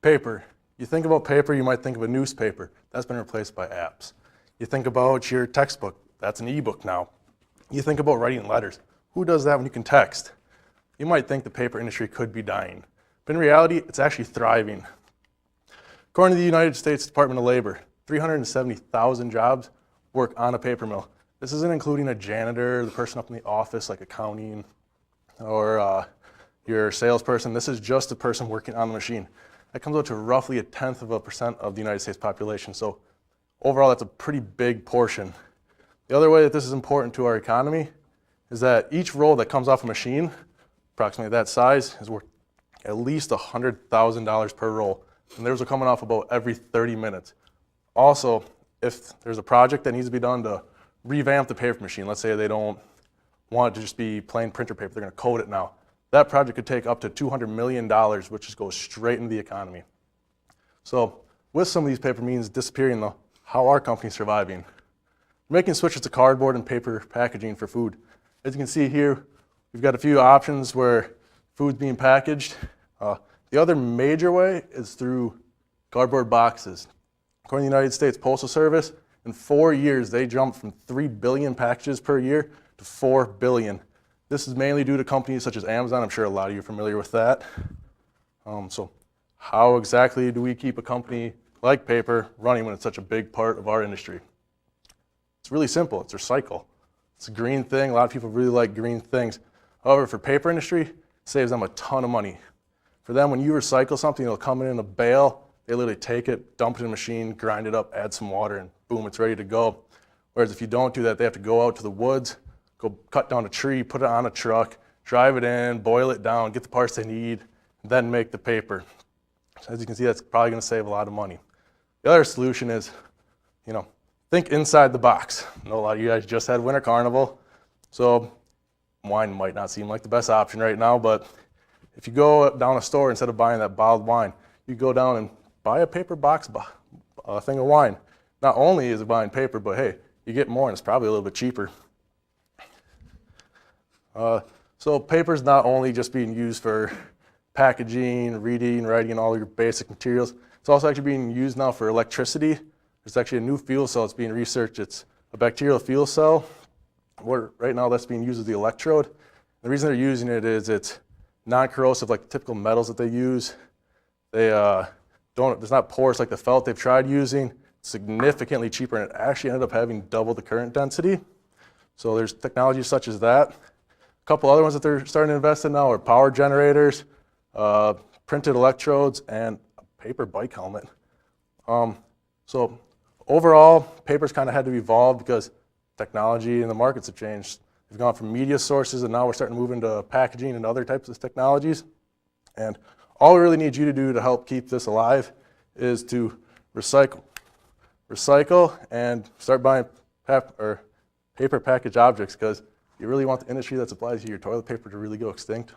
Paper. You think about paper, you might think of a newspaper. That's been replaced by apps. You think about your textbook. That's an ebook now. You think about writing letters. Who does that when you can text? You might think the paper industry could be dying, but in reality, it's actually thriving. According to the United States Department of Labor, 370,000 jobs work on a paper mill. This isn't including a janitor, the person up in the office like accounting, or your salesperson. This is just a person working on the machine. That comes out to roughly 0.1% of the United States population. So overall, that's a pretty big portion. The other way that this is important to our economy is that each roll that comes off a machine, approximately that size, is worth at least $100,000 per roll. And those are coming off about every 30 minutes. Also, if there's a project that needs to be done to revamp the paper machine, let's say they don't want it to just be plain printer paper, they're going to code it now. That project could take up to $200 million, which just goes straight into the economy. So with some of these paper means disappearing, though, how are companies surviving? We're making switches to cardboard and paper packaging for food. As you can see here, we've got a few options where food's being packaged. The other major way is through cardboard boxes. According to the United States Postal Service, in 4 years, they jumped from 3 billion packages per year to 4 billion. This is mainly due to companies such as Amazon. I'm sure a lot of you are familiar with that. So how exactly do we keep a company like paper running when it's such a big part of our industry? It's really simple. It's recycle. It's a green thing. A lot of people really like green things. However, for paper industry, it saves them a ton of money. For them, when you recycle something, it'll come in a bale. They literally take it, dump it in a machine, grind it up, add some water, and boom, it's ready to go. Whereas if you don't do that, they have to go out to the woods, go cut down a tree, put it on a truck, drive it in, boil it down, get the parts they need, then make the paper. So as you can see, that's probably going to save a lot of money. The other solution is, think inside the box. I know a lot of you guys just had Winter Carnival, so wine might not seem like the best option right now, but if you go down a store, instead of buying that bottled wine, you go down and buy a paper box, a thing of wine. Not only is it buying paper, but hey, you get more and it's probably a little bit cheaper. So paper is not only just being used for packaging, reading, writing, all your basic materials. It's also actually being used now for electricity. There's actually a new fuel cell that's being researched. It's a bacterial fuel cell. Right now that's being used as the electrode. The reason they're using it is it's non-corrosive like the typical metals that they use. It's not porous like the felt they've tried using. It's significantly cheaper, and it actually ended up having double the current density. So there's technologies such as that. A couple other ones that they're starting to invest in now are power generators, printed electrodes, and a paper bike helmet. So overall, paper's kind of had to evolve because technology and the markets have changed. We've gone from media sources, and now we're starting to move into packaging and other types of technologies. And all we really need you to do to help keep this alive is to recycle and start buying paper packaged objects, because you really want the industry that supplies you your toilet paper to really go extinct.